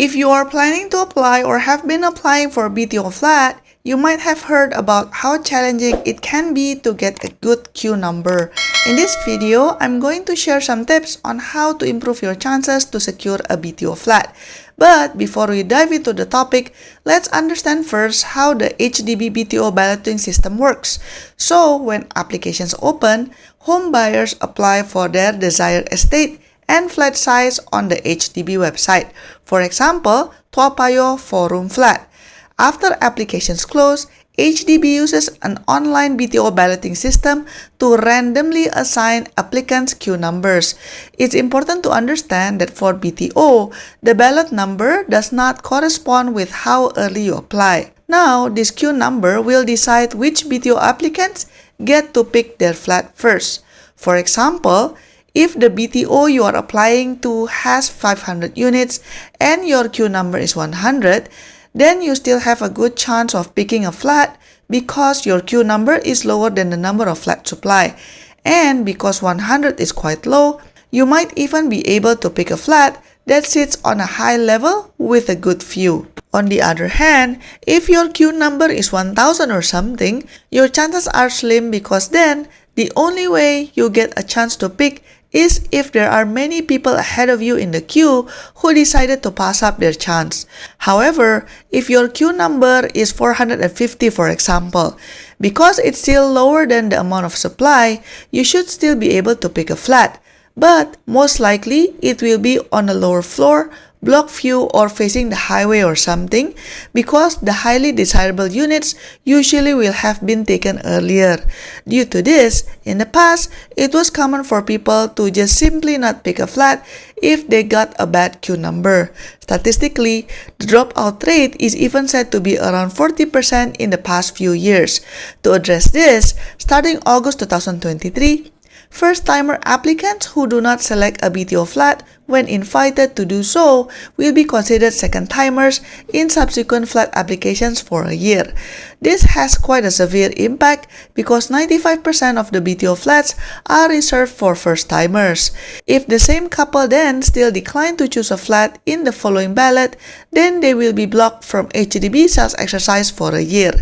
If you are planning to apply or have been applying for a BTO flat, you might have heard about how challenging it can be to get a good queue number. In this video, I'm going to share some tips on how to improve your chances to secure a BTO flat. But before we dive into the topic, let's understand first how the HDB BTO balloting system works. So, when applications open, home buyers apply for their desired estate and flat size on the HDB website. For example, Toa Payoh 4-room flat. After applications close, HDB uses an online BTO balloting system to randomly assign applicants' queue numbers. It's important to understand that for BTO, the ballot number does not correspond with how early you apply. Now, this queue number will decide which BTO applicants get to pick their flat first. For example, if the BTO you are applying to has 500 units and your queue number is 100, then you still have a good chance of picking a flat because your queue number is lower than the number of flat supply. And because 100 is quite low, you might even be able to pick a flat that sits on a high level with a good view. On the other hand, if your queue number is 1000 or something, your chances are slim because then the only way you get a chance to pick is if there are many people ahead of you in the queue who decided to pass up their chance. However, if your queue number is 450 for example, because it's still lower than the amount of supply, you should still be able to pick a flat. But most likely, it will be on a lower floor, block view, or facing the highway or something because the highly desirable units usually will have been taken earlier. Due to this, in the past, it was common for people to just simply not pick a flat if they got a bad queue number. Statistically, the dropout rate is even said to be around 40% in the past few years. To address this, starting August 2023, first-timer applicants who do not select a BTO flat when invited to do so will be considered second-timers in subsequent flat applications for a year. This has quite a severe impact because 95% of the BTO flats are reserved for first-timers. If the same couple then still decline to choose a flat in the following ballot, then they will be blocked from HDB sales exercise for a year.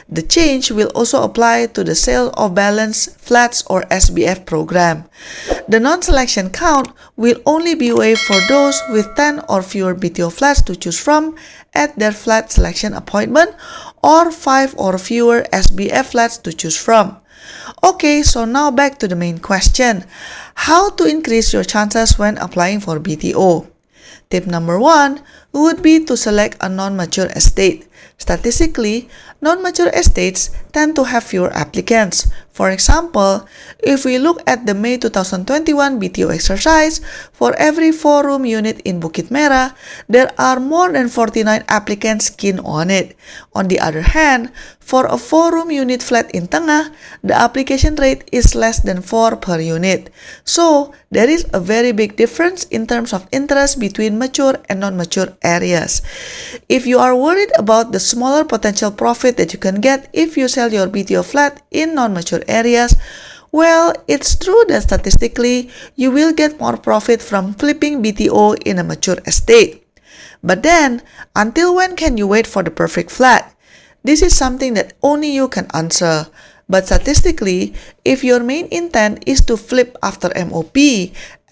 The change will also apply to the sale of balanced flats or SBF program. The non-selection count will only be waived for those with 10 or fewer BTO flats to choose from at their flat selection appointment or 5 or fewer SBF flats to choose from. Okay, so now back to the main question. How to increase your chances when applying for BTO? Tip number 1 would be to select a non-mature estate. Statistically, non-mature estates tend to have fewer applicants. For example, if we look at the May 2021 BTO exercise, for every 4-room unit in Bukit Merah, there are more than 49 applicants keen on it. On the other hand, for a 4-room unit flat in Tengah, the application rate is less than 4 per unit. So, there is a very big difference in terms of interest between mature and non-mature areas. If you are worried about the smaller potential profit that you can get if you sell your BTO flat in non-mature areas, well, it's true that statistically, you will get more profit from flipping BTO in a mature estate. But then, until when can you wait for the perfect flat? This is something that only you can answer. But statistically, if your main intent is to flip after MOP,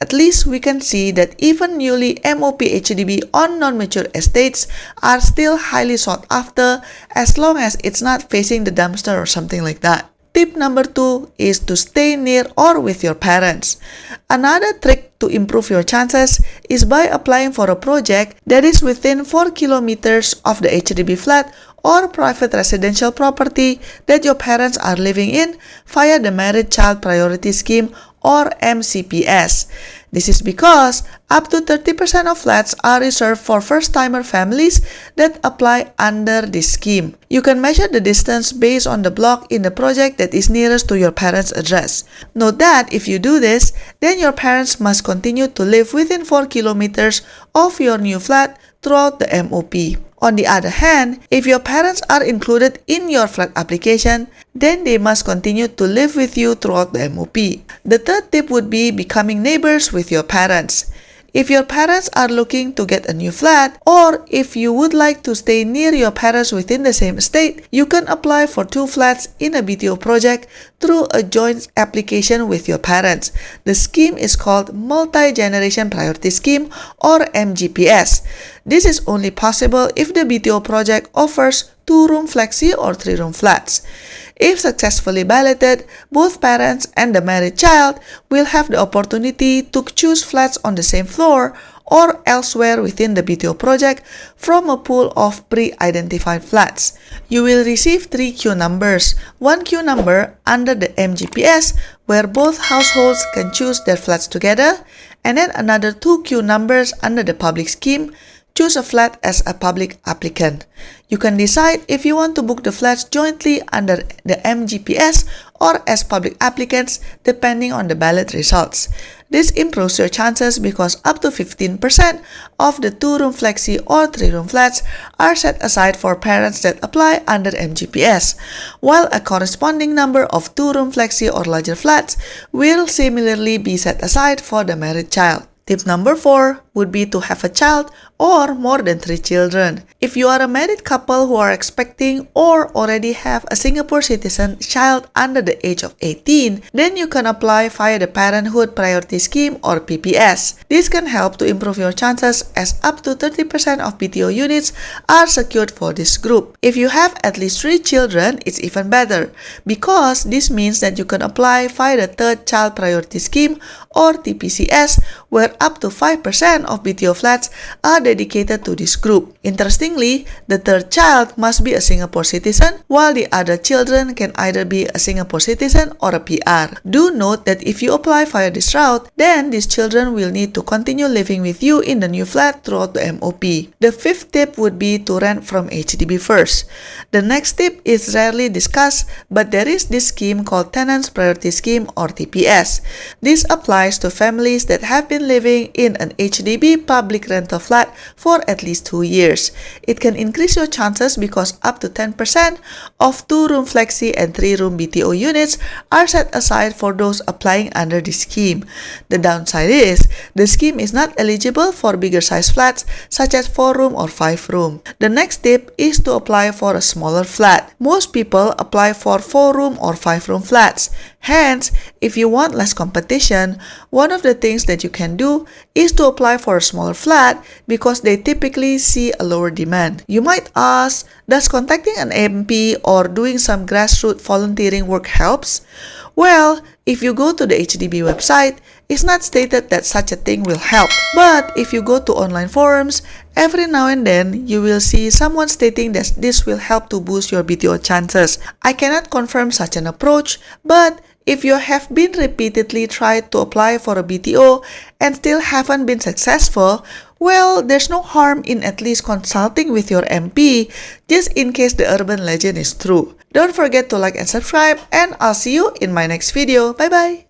at least we can see that even newly MOP HDB on non-mature estates are still highly sought after as long as it's not facing the dumpster or something like that. Tip number 2 is to stay near or with your parents. Another trick to improve your chances is by applying for a project that is within 4 kilometers of the HDB flat or private residential property that your parents are living in via the Married Child Priority Scheme or MCPS. This is because up to 30% of flats are reserved for first-timer families that apply under this scheme. You can measure the distance based on the block in the project that is nearest to your parents' address. Note that if you do this, then your parents must continue to live within 4 kilometers of your new flat throughout the MOP. On the other hand, if your parents are included in your flat application, then they must continue to live with you throughout the MOP. The third tip would be becoming neighbors with your parents. If your parents are looking to get a new flat, or if you would like to stay near your parents within the same state, you can apply for 2 flats in a BTO project through a joint application with your parents. The scheme is called Multi-Generation Priority Scheme or MGPS. This is only possible if the BTO project offers 2-room flexi or 3-room flats. If successfully balloted, both parents and the married child will have the opportunity to choose flats on the same floor or elsewhere within the BTO project from a pool of pre-identified flats. You will receive 3 queue numbers, 1 queue number under the MGPS where both households can choose their flats together, and then another 2 queue numbers under the public scheme. Choose a flat as a public applicant. You can decide if you want to book the flats jointly under the MGPS or as public applicants depending on the ballot results. This improves your chances because up to 15% of the 2-room flexi or 3-room flats are set aside for parents that apply under MGPS, while a corresponding number of 2-room flexi or larger flats will similarly be set aside for the married child. Tip number 4 would be to have a child or more than 3 children. If you are a married couple who are expecting or already have a Singapore citizen child under the age of 18, then you can apply via the Parenthood Priority Scheme or PPS. This can help to improve your chances as up to 30% of BTO units are secured for this group. If you have at least 3 children, it's even better because this means that you can apply via the Third Child Priority Scheme or TPCS, where up to 5% of BTO flats are dedicated to this group. Interestingly, the third child must be a Singapore citizen, while the other children can either be a Singapore citizen or a PR. Do note that if you apply via this route, then these children will need to continue living with you in the new flat throughout the MOP. The 5th tip would be to rent from HDB first. The next tip is rarely discussed, but there is this scheme called Tenants Priority Scheme or TPS. This applies to families that have been living in an HDB public rental flat for at least 2 years. It can increase your chances because up to 10% of 2-room flexi and 3-room BTO units are set aside for those applying under this scheme. The downside is, the scheme is not eligible for bigger size flats such as 4-room or 5-room. The next tip is to apply for a smaller flat. Most people apply for 4-room or 5-room flats. Hence, if you want less competition, one of the things that you can do is to apply for a smaller flat because they typically see a lower demand. You might ask, does contacting an MP or doing some grassroots volunteering work helps? Well, if you go to the HDB website, it's not stated that such a thing will help. But if you go to online forums, every now and then you will see someone stating that this will help to boost your BTO chances. I cannot confirm such an approach, but if you have been repeatedly tried to apply for a BTO and still haven't been successful, well, there's no harm in at least consulting with your MP just in case the urban legend is true. Don't forget to like and subscribe, and I'll see you in my next video. Bye bye!